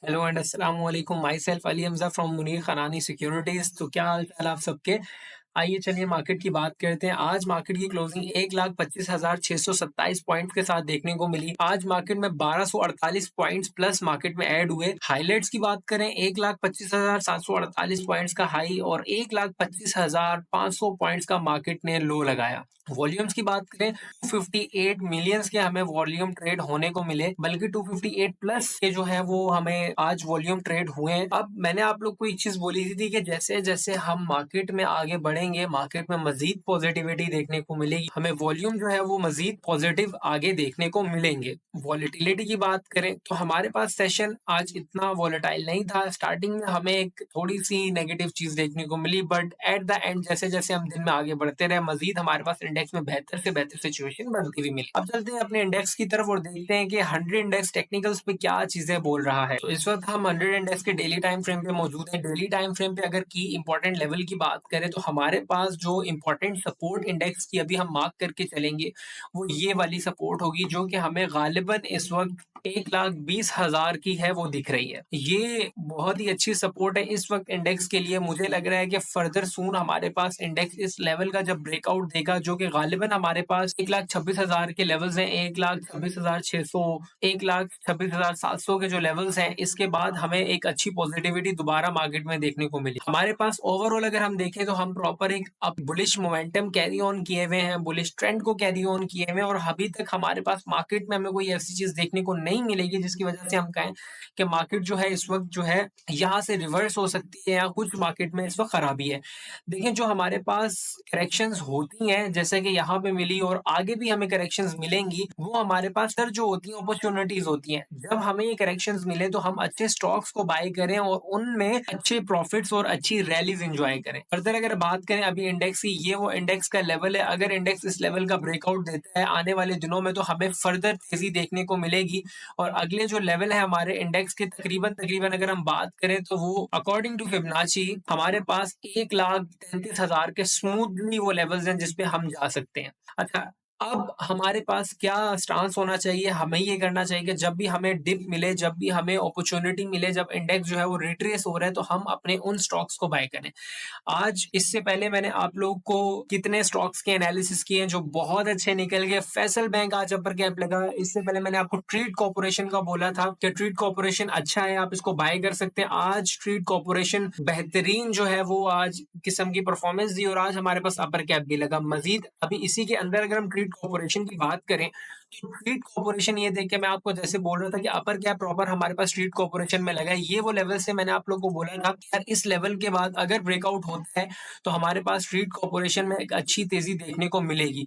Hello and अस्सलाम वालेकुम। Myself Ali Hamza from Munir Khanani securities. तो क्या हाल चाल आप सबके। आइए चलिए मार्केट की बात करते हैं। आज मार्केट की क्लोजिंग 1,25,627 पॉइंट्स के साथ देखने को मिली। आज मार्केट में 1248 पॉइंट्स प्लस मार्केट में ऐड हुए। हाइलाइट्स की बात करें, 1,25,748 पॉइंट्स का हाई और 1,25,500 पॉइंट्स का मार्केट ने लो लगाया। वॉल्यूम्स की बात करें, 258 मिलियंस के हमें वॉल्यूम ट्रेड होने को मिले, बल्कि 258 प्लस के जो है वो हमें आज वॉल्यूम ट्रेड हुए हैं। अब मैंने आप लोग को एक चीज बोली थी कि जैसे जैसे हम मार्केट में आगे बढ़ेंगे, मार्केट में मजीद पॉजिटिविटी देखने को मिलेगी, हमें वॉल्यूम जो है वो मजीद पॉजिटिव आगे देखने को मिलेंगे। वॉलेटिलिटी की बात करें तो हमारे पास सेशन आज इतना वॉलेटाइल नहीं था। स्टार्टिंग में हमें एक थोड़ी सी नेगेटिव चीज देखने को मिली, बट एट द एंड जैसे जैसे हम दिन में आगे बढ़ते रहे, मजीद हमारे पास इंडेक्स में बेहतर से बेहतर सिचुएशन बनती हुई मिली। अब चलते हैं अपने इंडेक्स की तरफ और देखते हैं कि 100 इंडेक्स टेक्निकल्स पे क्या चीजें बोल रहा है। तो इस वक्त हम 100 इंडेक्स के डेली टाइम फ्रेम पे मौजूद है। डेली टाइम फ्रेम पे अगर की इंपॉर्टेंट लेवल की बात करें तो हमारे पास जो इंपॉर्टेंट सपोर्ट इंडेक्स की अभी हम मार्क करके चलेंगे, वो ये वाली सपोर्ट होगी, जो कि हमें गालिबन इस वक्त 1,20,000 की है, वो दिख रही है। ये बहुत ही अच्छी सपोर्ट है इस वक्त इंडेक्स के लिए। मुझे लग रहा है कि फर्दर सून हमारे पास इंडेक्स इस लेवल का जब ब्रेकआउट देगा, जो कि गालिबन हमारे पास 1,26,000 के लेवल्स हैं, 1,26,600, 1,26,700 के जो लेवल्स हैं, इसके बाद हमें एक अच्छी पॉजिटिविटी दोबारा मार्केट में देखने को मिली। हमारे पास ओवरऑल अगर हम देखें तो हम प्रॉपर एक अब बुलिश मोमेंटम कैरी ऑन किए हुए हैं, बुलिश ट्रेंड को कैरी ऑन किए हुए हैं, और अभी तक हमारे पास मार्केट में हमें कोई ऐसी चीज देखने को नहीं मिलेगी जिसकी वजह से हम कहें कि मार्केट जो है इस वक्त जो है यहाँ से रिवर्स हो सकती है या कुछ मार्केट में इस वक्त खराबी है। देखें, जो हमारे पास करेक्शंस होती हैं, जैसे कि यहाँ पे मिली और आगे भी हमें करेक्शंस मिलेंगी, वो हमारे पास सर जो होती हैं अपॉर्चुनिटीज होती हैं। जब हमें ये करेक्शंस मिले तो हम अच्छे स्टॉक्स को बाय करें और उनमें अच्छे प्रॉफिट्स और अच्छी रैलीज एंजॉय करें। फर्दर अगर बात करें अभी इंडेक्स की, ये वो इंडेक्स का लेवल है। अगर इंडेक्स इस लेवल का ब्रेकआउट देता है आने वाले दिनों में, तो हमें फर्दर तेजी देखने को मिलेगी। और अगले जो लेवल है हमारे इंडेक्स के, तकरीबन तकरीबन अगर हम बात करें तो वो अकॉर्डिंग टू फिबोनाची हमारे पास 1,33,000 के स्मूथली वो लेवल्स हैं जिसपे हम जा सकते हैं। अच्छा, अब हमारे पास क्या स्टांस होना चाहिए? हमें ये करना चाहिए कि जब भी हमें डिप मिले, जब भी हमें अपॉर्चुनिटी मिले, जब इंडेक्स जो है वो रिट्रेस हो रहा है, तो हम अपने उन स्टॉक्स को बाय करें। आज इससे पहले मैंने आप लोग को कितने स्टॉक्स के एनालिसिस किए हैं जो बहुत अच्छे निकल गए। फैसल बैंक आज अपर कैप लगा। इससे पहले मैंने आपको ट्रीट कॉर्पोरेशन का बोला था कि ट्रीट कॉर्पोरेशन अच्छा है, आप इसको बाय कर सकते हैं। आज ट्रीट कॉर्पोरेशन बेहतरीन जो है वो आज किस्म की परफॉर्मेंस दी और आज हमारे पास अपर कैप भी लगा। मजीद अभी इसी के अंदर अगर हम ट्रीट कॉर्पोरेशन की बात करें तो ट्रीट कॉर्पोरेशन, ये देख के मैं आपको जैसे बोल रहा था कि अपर कैप प्रॉपर हमारे पास ट्रीट कॉर्पोरेशन में लगा है। ये वो लेवल से मैंने आप लोग को बोला था कि यार इस लेवल के बाद अगर ब्रेकआउट होता है तो हमारे पास ट्रीट कॉर्पोरेशन में एक अच्छी तेजी देखने को मिलेगी।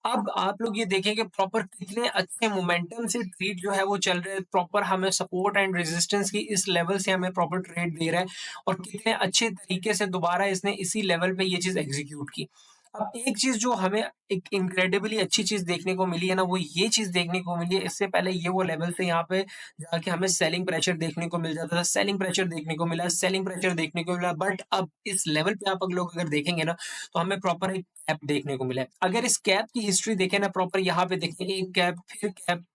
अब आप लोग ये देखें कि प्रॉपर कितने अच्छे मोमेंटम से ट्रेड जो है वो चल रहे हैं। प्रॉपर हमें सपोर्ट एंड रेजिस्टेंस की इस लेवल से हमें प्रॉपर ट्रेड दे रहा है और कितने अच्छे तरीके से दोबारा इसने इसी लेवल पे ये चीज एग्जीक्यूट की। अब एक चीज जो हमें एक इनक्रेडिबली अच्छी चीज देखने को मिली है ना, वो ये चीज देखने को मिली है। इससे पहले ये वो लेवल थे यहाँ पे जाके हमें सेलिंग प्रेशर देखने को मिल जाता था, सेलिंग प्रेशर देखने को मिला, सेलिंग प्रेशर देखने को मिला। बट अब इस लेवल पे आप लोग अगर देखेंगे ना, तो हमें प्रॉपर एक कैप देखने को मिला है। अगर इस कैप की हिस्ट्री देखें ना, प्रॉपर यहाँ पे देखें, एक कैप,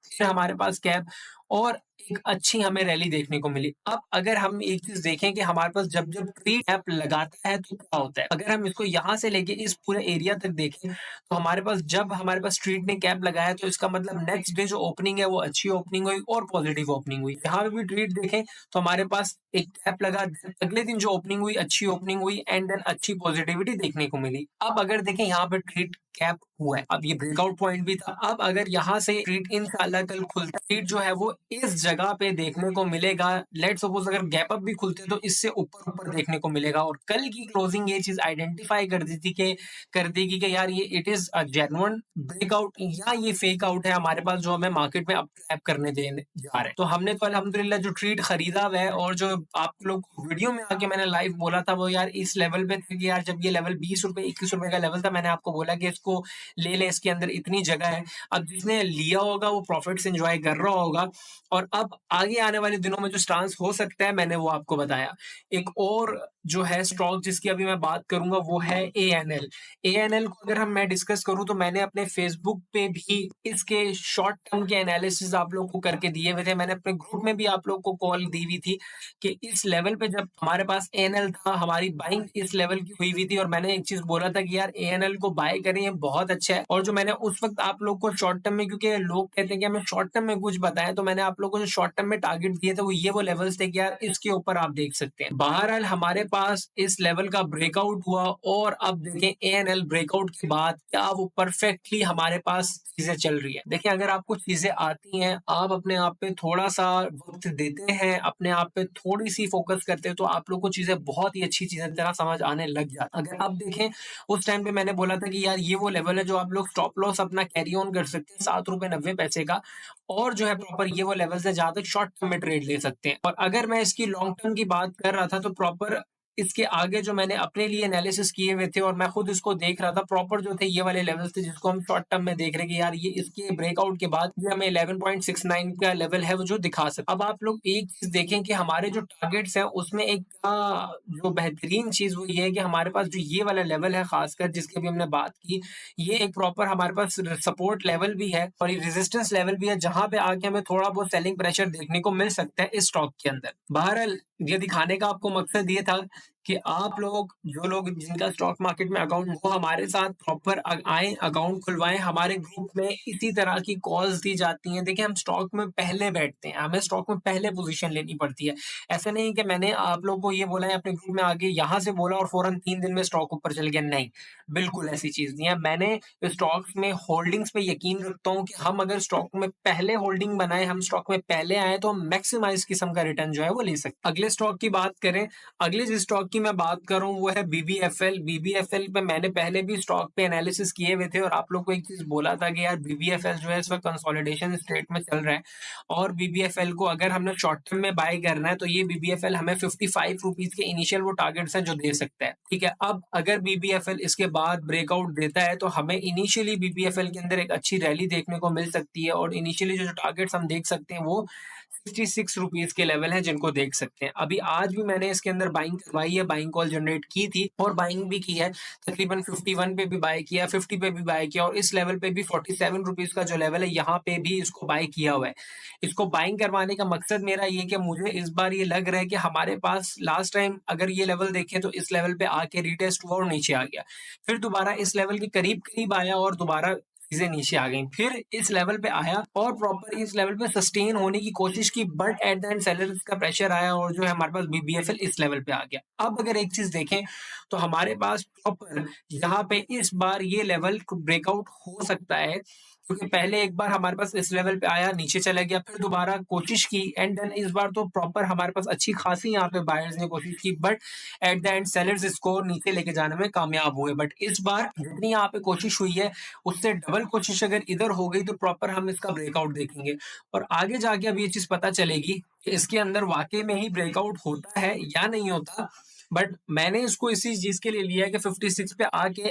फिर हमारे पास कैप और एक अच्छी हमें रैली देखने को मिली। अब अगर हम एक चीज देखें कि हमारे पास जब जब ट्री कैप लगाता है तो क्या होता है, अगर हम इसको यहाँ से लेके इस पूरे एरिया तक देखें, तो हमारे पास जब हमारे पास स्ट्रीट ने कैप लगाया तो इसका मतलब नेक्स्ट डे जो ओपनिंग है वो अच्छी ओपनिंग हुई और पॉजिटिव ओपनिंग हुई। यहाँ पे भी ट्रीट देखें तो हमारे पास एक कैप लगा, अगले दिन जो ओपनिंग हुई अच्छी ओपनिंग हुई एंड देन अच्छी पॉजिटिविटी देखने को मिली। अब अगर देखें यहाँ पे ट्रीट कैप हुआ है, अब ये ब्रेकआउट पॉइंट भी था। अब अगर यहाँ से ट्रीट इंशाल्लाह कल खुलता है, ट्रीट जो है वो इस जगह पे देखने को मिलेगा। लेट सपोज अगर गैप अप भी खुलते तो इससे ऊपर ऊपर देखने को मिलेगा। और कल की क्लोजिंग ये चीज आइडेंटिफाई कर दी थी कि कर देगी कि यार ये it is a genuine breakout या ये फेक आउट है हमारे पास, जो हमें मार्केट में अब ट्रैप करने देने जा रहे हैं। तो हमने तो अल्हम्दुलिल्लाह जो ट्रीट खरीदा हुआ है, और जो आप लोग वीडियो में आके मैंने लाइव बोला था वो यार इस लेवल पे थे कि यार जब ये लेवल 20 रुपए 21 रुपए का लेवल था, मैंने आपको बोला कि इसको ले ले, इसके अंदर इतनी जगह है। अब जिसने लिया होगा वो प्रॉफिट्स एंजॉय कर रहा होगा। और अब आगे आने वाले दिनों में जो स्टांस हो सकता है मैंने वो आपको बताया। एक और जो है स्टॉक जिसकी अभी मैं बात करूँगा वो है एएनएल। एएनएल को अगर हम मैं डिस्कस करूँ तो मैंने अपने फ़ेसबुक पे भी इसके शॉर्ट टर्म के एनालिसिस आप लोग को करके दिए हुए थे। मैंने अपने ग्रुप में भी आप लोग को कॉल दी हुई थी कि इस लेवल पे जब हमारे पास एएनएल था, हमारी बाइंग इस लेवल की हुई हुई थी और मैंने एक चीज़ बोला था कि यार एएनएल को बाय करें, ये बहुत अच्छा है। और जो मैंने उस वक़्त आप लोग को शॉर्ट टर्म में, क्योंकि लोग कहते हैं कि हमें शॉर्ट टर्म में कुछ बताएँ, तो मैंने आप लोगों को जो शॉर्ट टर्म में टारगेट दिए थे वो लेवल्स थे कि यार इसके ऊपर आप देख सकते हैं। बहरहाल हमारे पास इस लेवल का ब्रेकआउट हुआ और अब देखें एएनएल ब्रेकआउट के बाद क्या वो परफेक्टली हमारे पास चीज़ें चल रही है। देखिए अगर आपको चीज़ें आती हैं, आप अपने आप पे थोड़ा-सा वक़्त देते हैं, अपने आप पे थोड़ी-सी फ़ोकस करते हैं, तो आप लोग को चीज़ें बहुत ही अच्छी चीज़ें तरह समझ आने लग जाती हैं। अगर आप देखें उस टाइम पे मैंने बोला था कि यार ये वो लेवल है जो आप लोग स्टॉप लॉस अपना कैरी ऑन कर सकते हैं ₹7.90 का, और जो है प्रॉपर ये वो लेवल्स है जहाँ तक शॉर्ट टर्म में ट्रेड ले सकते हैं। और अगर मैं इसकी लॉन्ग टर्म की बात कर रहा था तो प्रॉपर इसके आगे जो मैंने अपने लिए एनालिसिस किए हुए थे और मैं खुद इसको देख रहा था, प्रॉपर जो थे ये वाले लेवल्स थे जिसको हम शॉर्ट टर्म में देख रहे हैं कि यार ये इसके ब्रेकआउट के बाद ये हमें 11.69 का लेवल है वो जो दिखा सकता है। अब आप लोग एक चीज़ देखें कि हमारे जो टारगेट्स हैं उसमें एक जो बेहतरीन चीज़ वो ये है कि हमारे पास जो ये वाला लेवल है खासकर जिसकी अभी हमने बात की, ये एक प्रॉपर हमारे पास सपोर्ट लेवल भी है और ये रेजिस्टेंस लेवल भी है जहाँ पे आके हमें थोड़ा बहुत सेलिंग प्रेशर देखने को मिल सकता है इस स्टॉक के अंदर। बहरहाल ये दिखाने का आपको मकसद ये था कि आप लोग जो लोग जिनका स्टॉक मार्केट में अकाउंट, वो हमारे साथ प्रॉपर आए, अकाउंट खुलवाएं। हमारे ग्रुप में इसी तरह की कॉल्स दी जाती हैं। देखिए हम स्टॉक में पहले बैठते हैं, हमें स्टॉक में पहले पोजीशन लेनी पड़ती है। ऐसा नहीं कि मैंने आप लोग को ये बोला है अपने ग्रुप में आगे यहाँ से बोला और फौरन 3 दिन में स्टॉक ऊपर चल गया, नहीं, बिल्कुल ऐसी चीज नहीं है। मैंने स्टॉक्स में होल्डिंग्स पे यकीन रखता हूँ कि हम अगर स्टॉक में पहले होल्डिंग बनाए, हम स्टॉक में पहले आए, तो हम मैक्सिमाइज किस्म का रिटर्न जो है वो ले सकते हैं। अगले स्टॉक की बात करें, अगले जिस स्टॉक की मैं बात कर रहा हूँ वो है बीबीएफएल। बीबीएफएल पे मैंने पहले भी स्टॉक पे एनालिसिस किए हुए थे और आप लोग को एक चीज बोला था कि यार बीबीएफएल जो है इस वक्त कंसोलिडेशन स्टेट में चल रहा है और बीबीएफएल को अगर हमने शॉर्ट टर्म में बाय करना है तो ये बीबीएफएल हमें 55 रुपीज के इनिशियल वो टारगेट्स हैं जो दे सकता है। ठीक है, अब अगर बीबीएफएल इसके बाद ब्रेकआउट देता है तो हमें इनिशियली बीबीएफएल के अंदर एक अच्छी रैली देखने को मिल सकती है और इनिशियली जो टारगेट्स हम देख सकते हैं वो 66 रुपीज के लेवल है जिनको देख सकते हैं। अभी आज भी मैंने इसके अंदर बाइंग करवाई है, बाइंग कॉल जनरेट की थी और बाइंग भी की है। तकरीबन 51 पे भी बाय किया, 50 पे भी बाय किया और इस लेवल पे भी 47 रुपीज का जो लेवल है यहाँ पे भी इसको बाय किया हुआ है। इसको बाइंग करवाने का मकसद मेरा ये कि मुझे इस बार ये लग रहा है कि हमारे पास लास्ट टाइम अगर ये लेवल देखें तो इस लेवल पे आके रीटेस्ट हुआ और नीचे आ गया, फिर दोबारा इस लेवल के करीब करीब आया और दोबारा चीजें नीचे आ गई, फिर इस लेवल पे आया और प्रॉपर इस लेवल पे सस्टेन होने की कोशिश की, but at the end sellers का प्रेशर आया और जो है हमारे पास बीबीएफएल इस लेवल पे आ गया। अब अगर एक चीज देखें तो हमारे पास प्रॉपर यहाँ पे इस बार ये लेवल ब्रेकआउट हो सकता है, क्योंकि पहले एक बार हमारे पास इस लेवल पे आया, नीचे चला गया, फिर दोबारा कोशिश की एंड देन इस बार तो प्रॉपर हमारे पास अच्छी खासी यहाँ पे बायर्स ने कोशिश की, but at the end sellers इसको नीचे लेके जाने में कामयाब हुए। बट इस बार जितनी यहाँ पे कोशिश हुई है उससे डबल कोशिश अगर इधर हो गई तो प्रॉपर हम इसका ब्रेकआउट देखेंगे और आगे जाके अब ये चीज पता चलेगी कि इसके अंदर वाकई में ही ब्रेकआउट होता है या नहीं होता। बट मैंने इसको इसी चीज के लिए लिया है कि 56 पे आके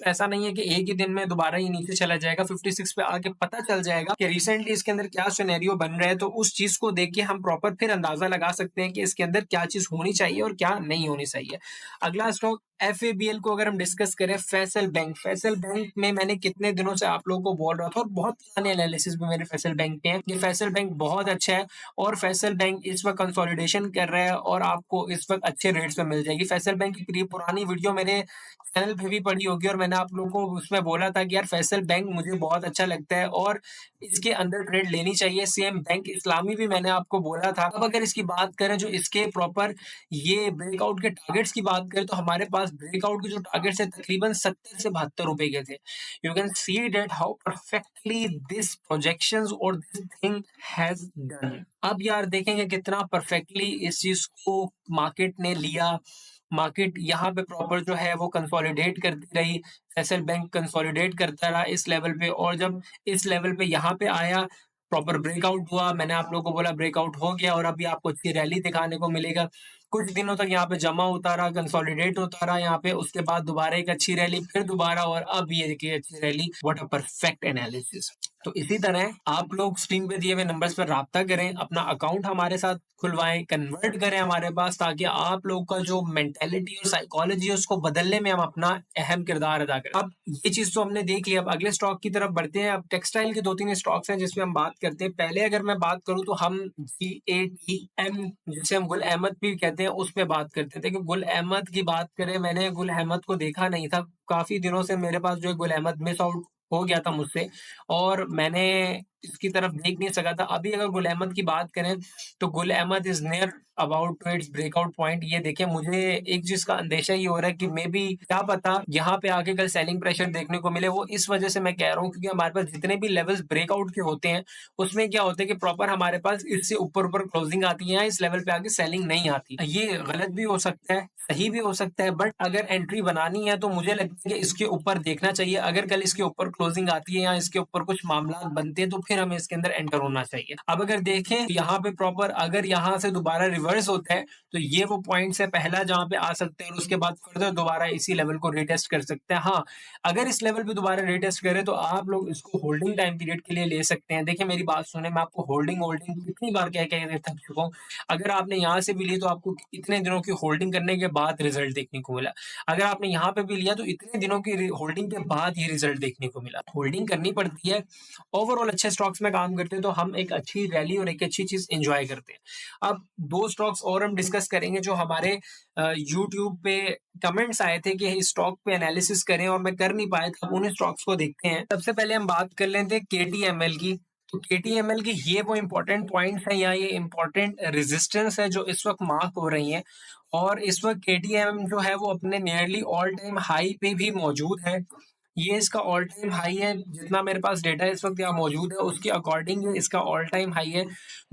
ऐसा नहीं है कि एक ही दिन में दोबारा ये नीचे चला जाएगा। 56 पे आके पता चल जाएगा कि रिसेंटली इसके अंदर क्या सिनेरियो बन रहा है, तो उस चीज को देख के हम प्रॉपर फिर अंदाजा लगा सकते हैं कि इसके अंदर क्या चीज होनी चाहिए और क्या नहीं होनी चाहिए। अगला स्टॉक एफएबीएल को अगर हम डिस्कस करें, फैसल बैंक। फैसल बैंक में मैंने कितने दिनों से आप लोगों को बोल रहा था और बहुत पुराने एनालिसिस भी मेरे फैसल बैंक पे हैं, ये फैसल बैंक बहुत अच्छा है और फैसल बैंक इस वक्त कंसोलिडेशन कर रहा है और आपको इस वक्त अच्छे रेट्स पे मिल जाएगी। फैसल बैंक की पूरी पुरानी वीडियो मेरे चैनल पे भी पड़ी होगी और मैंने आप लोगों को उसमें बोला था कि यार फैसल बैंक मुझे बहुत अच्छा लगता है और इसके अंदर ट्रेड लेनी चाहिए। सेम बैंक इस्लामी भी मैंने आपको बोला था। अब अगर इसकी बात करें जो इसके प्रॉपर ये ब्रेकआउट के टारगेट्स की बात करें तो हमारे पास ब्रेकआउट के जो टारगेट्स है तकरीबन 70 से 72 रुपए के थे। You can see that how perfectly this projections और दिस थिंग हैज डन। अब यार देखेंगे कितना परफेक्टली इस चीज को मार्केट ने लिया। मार्केट यहाँ पे प्रॉपर जो है वो कंसोलिडेट करती रही, एसएल बैंक कंसोलिडेट करता रहा इस लेवल पे और जब इस लेवल पे यहाँ पे आया प्रॉपर ब्रेकआउट हुआ। मैंने आप लोगों को बोला ब्रेकआउट हो गया और अभी आपको अच्छी रैली दिखाने को मिलेगा। कुछ दिनों तक यहाँ पे जमा होता रहा, कंसोलिडेट होता रहा यहाँ पे, उसके बाद दोबारा एक अच्छी रैली, फिर दोबारा और अब ये देखिए अच्छी rally. What a perfect analysis. तो इसी तरह आप लोग स्क्रीन पे दिए हुए नंबर्स पर राब्ता करें, अपना अकाउंट हमारे साथ खुलवाएँ, कन्वर्ट करें हमारे पास, ताकि आप लोग का जो मेंटालिटी और साइकोलॉजी है उसको बदलने में हम अपना अहम किरदार अदा करें। अब ये चीज़ तो हमने देख ली, अब अगले स्टॉक की तरफ बढ़ते हैं। अब टेक्सटाइल के 2-3 स्टॉक्स हैं जिसमें हम बात करते हैं। पहले अगर मैं बात करूँ तो हम GATM, जिसे हम गुल अहमद भी कहते हैं, उस पे बात करते थे कि गुल अहमद की बात करें, मैंने गुल अहमद को देखा नहीं था। काफ़ी दिनों से मेरे पास जो है गुल अहमद मिस आउट हो गया था मुझसे, और मैंने इसकी तरफ देख नहीं सका था। अभी अगर गुल अहमद की बात करें तो Gul Ahmed is near about to its breakout point. ये देखें, मुझे एक चीज़ का अंदेशा ये हो रहा है कि मे बी क्या पता यहाँ पे आके कल सेलिंग प्रेशर देखने को मिले। वो इस वजह से मैं कह रहा हूँ क्योंकि हमारे पास जितने भी लेवल्स ब्रेकआउट के होते हैं, उसमें क्या होता है कि प्रॉपर हमारे पास इससे ऊपर-ऊपर क्लोजिंग आती है, इस लेवल पे आके सेलिंग नहीं आती। ये गलत भी हो सकता है, सही भी हो सकता है, बट अगर एंट्री बनानी है तो मुझे लगता है कि इसके ऊपर देखना चाहिए। अगर कल इसके ऊपर क्लोजिंग आती है या इसके ऊपर कुछ मामलात बनते हैं तो फिर हमें इसके अंदर एंटर होना चाहिए। अब अगर देखें यहाँ पे प्रॉपर अगर यहाँ से दोबारा रिवर्स होता है तो ये वो पॉइंट्स है पहला जहाँ पे आ सकते हैं, और उसके बाद फर्दर दोबारा इसी लेवल को रीटेस्ट कर सकते हैं। हाँ, अगर इस लेवल पे दोबारा रीटेस्ट करें तो आप लोग इसको होल्डिंग टाइम पीरियड के लिए ले सकते हैं। देखिए मेरी बात सुने, मैं आपको होल्डिंग होल्डिंग कितनी बार कह के थक चुका हूँ। अगर आपने यहाँ से भी ली तो आपको इतने दिनों की होल्डिंग करने के बाद रिजल्ट देखने को मिला। अगर आपने यहाँ पे भी लिया तो इतने दिनों की होल्डिंग के बाद ये रिजल्ट देखने को मिला। होल्डिंग करनी पड़ती है। ओवरऑल अच्छे स्टॉक्स में काम करते हैं तो हम एक अच्छी रैली और एक अच्छी चीज एंजॉय करते हैं। अब दो स्टॉक्स और हम डिस्कस करेंगे जो हमारे यूट्यूब पे कमेंट्स आए थे कि इस स्टॉक पे एनालिसिस करें और मैं कर नहीं पाया था। अब उन स्टॉक्स को देखते हैं। सबसे पहले हम बात कर लेते हैं KTML की। तो KTML की ये वो इंपॉर्टेंट पॉइंट्स हैं या ये इंपॉर्टेंट रेजिस्टेंस है जो इस वक्त मार्क हो रही हैं, और इस वक्त KTM जो है वो अपने नियरली ऑल टाइम हाई पे भी मौजूद है। ये इसका ऑल टाइम हाई है, जितना मेरे पास डेटा इस वक्त यहाँ मौजूद है उसके अकॉर्डिंग ये इसका ऑल टाइम हाई है।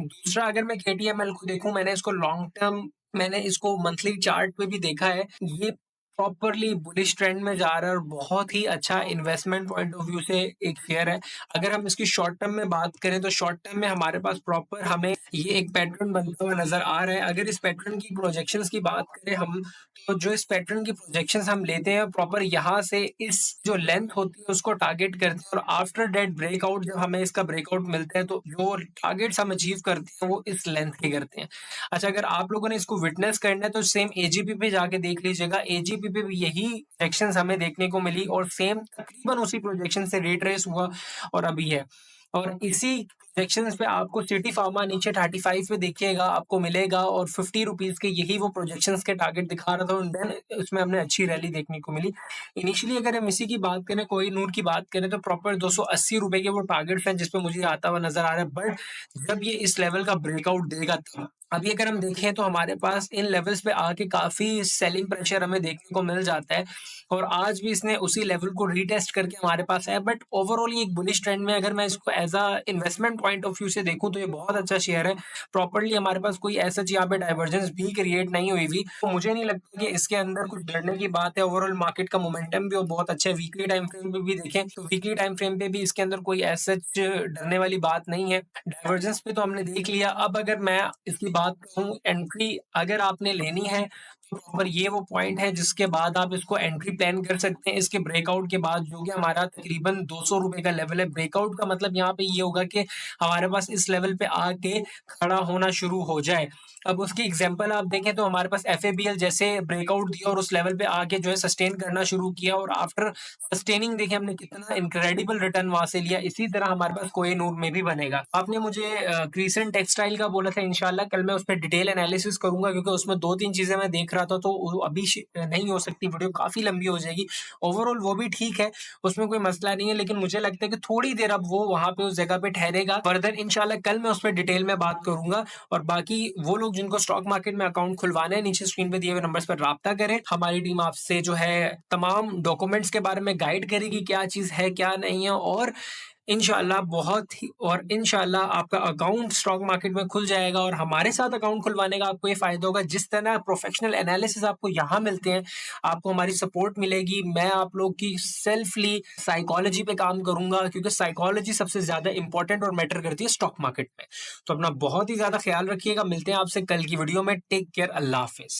दूसरा, अगर मैं KTML को देखूं, मैंने इसको लॉन्ग टर्म, मैंने इसको मंथली चार्ट पे भी देखा है। ये प्रॉपरली बुलिश ट्रेंड में जा रहा है और बहुत ही अच्छा इन्वेस्टमेंट पॉइंट ऑफ व्यू से एक शेयर है। अगर हम इसकी शॉर्ट टर्म में बात करें तो शॉर्ट टर्म में हमारे पास प्रॉपर हमें ये एक पैटर्न बनता हुआ नजर आ रहा है। अगर इस पैटर्न की प्रोजेक्शंस की बात करें हम, तो जो इस पैटर्न की प्रोजेक्शंस हम लेते हैं प्रॉपर यहाँ से इस जो लेंथ होती है उसको टारगेट करते हैं, और आफ्टर डेट ब्रेकआउट जब हमें इसका ब्रेकआउट मिलता है तो जो टारगेट्स हम अचीव करते हैं वो इस लेंथ के करते हैं। अच्छा, अगर आप लोगों ने इसको विटनेस करना है तो सेम AGP पे जाके देख लीजिएगा। AGP पे भी यही प्रोजेक्शंस हमें देखने को मिली और सेम तकरीबन उसी प्रोजेक्शन से रिट्रेस हुआ और अभी है। और इसी प्रोजेक्शंस पे आपको सिटी फार्मा नीचे 35 पे देखिएगा आपको मिलेगा, और 50 रुपीज के यही वो प्रोजेक्शंस के टारगेट दिखा रहा था, और देन उसमें हमें अच्छी रैली देखने को मिली। इनिशियली अगर हम इसी की बात करें, कोई नूर की बात करें, तो प्रॉपर 280 रुपए के वो टारगेट्स हैं जिसपे मुझे आता हुआ नजर आ रहा है, बट जब ये इस लेवल का ब्रेकआउट देगा तब। अभी अगर हम देखें तो हमारे पास इन लेवल्स पे आके काफी सेलिंग प्रेशर हमें देखने को मिल जाता है, और आज भी इसने उसी लेवल को रीटेस्ट करके हमारे पास है। बट ओवरऑल ये एक बुलिश ट्रेंड में, अगर मैं इसको as a investment point of view से देखूं तो ये बहुत अच्छा शेयर है। प्रॉपर्ली हमारे पास कोई ऐसा यहाँ पे डाइवर्जेंस भी क्रिएट नहीं हुई हुई, तो मुझे नहीं लगता कि इसके अंदर कुछ डरने की बात है। ओवरऑल मार्केट का मोमेंटम भी बहुत अच्छा है। वीकली टाइम फ्रेम पे भी देखें तो वीकली टाइम फ्रेम पे भी इसके अंदर कोई ऐसा डरने वाली बात नहीं है। डाइवर्जेंस पे तो हमने देख लिया। अब अगर मैं इसकी बात करूं, एंट्री अगर आपने लेनी है तो प्रॉपर ये वो पॉइंट है जिसके बाद आप इसको एंट्री प्लान कर सकते हैं। इसके ब्रेकआउट के बाद जो कि हमारा तकरीबन 200 रुपए का लेवल है। ब्रेकआउट का मतलब यहाँ पे ये होगा कि हमारे पास इस लेवल पे आके खड़ा होना शुरू हो जाए। अब उसकी एग्जांपल आप देखें तो हमारे पास FABL जैसे ब्रेकआउट दिया और उस लेवल पे आके जो है सस्टेन करना शुरू किया, और आफ्टर सस्टेनिंग देखिए हमने कितना इनक्रेडिबल रिटर्न वहां से लिया। इसी तरह हमारे पास कोई नूर में भी बनेगा। आपने मुझे क्रीसेंट टेक्सटाइल का बोला था, इंशाल्लाह कल मैं उस पर डिटेल एनालिसिस करूंगा, क्योंकि उसमें 2-3 चीजें मैं देख रहा था, तो वो अभी नहीं हो सकती, वीडियो काफी लंबी हो जाएगी। ओवरऑल वो भी ठीक है, उसमें कोई मसला नहीं है, लेकिन मुझे लगता है कि थोड़ी देर अब वो वहां पे उस जगह पे ठहरेगा। फर्दर इंशाल्लाह कल मैं उस पर डिटेल में बात करूंगा। और बाकी वो लोग जिनको स्टॉक मार्केट में अकाउंट खुलवाना है, नीचे स्क्रीन पे दिए हुए नंबर्स पर राब्ता करें। हमारी टीम आपसे जो है तमाम डॉक्यूमेंट्स के बारे में गाइड करेगी, क्या चीज है क्या नहीं है, और इंशाल्लाह बहुत ही, और इंशाल्लाह आपका अकाउंट स्टॉक मार्केट में खुल जाएगा। और हमारे साथ अकाउंट खुलवाने का आपको ये फायदा होगा, जिस तरह प्रोफेशनल एनालिसिस आपको यहाँ मिलते हैं, आपको हमारी सपोर्ट मिलेगी। मैं आप लोग की सेल्फली साइकोलॉजी पे काम करूंगा, क्योंकि साइकोलॉजी सबसे ज्यादा इंपॉर्टेंट और मैटर करती है स्टॉक मार्केट में। तो अपना बहुत ही ज्यादा ख्याल रखिएगा। मिलते हैं आपसे कल की वीडियो में। टेक केयर, अल्लाह हाफिज।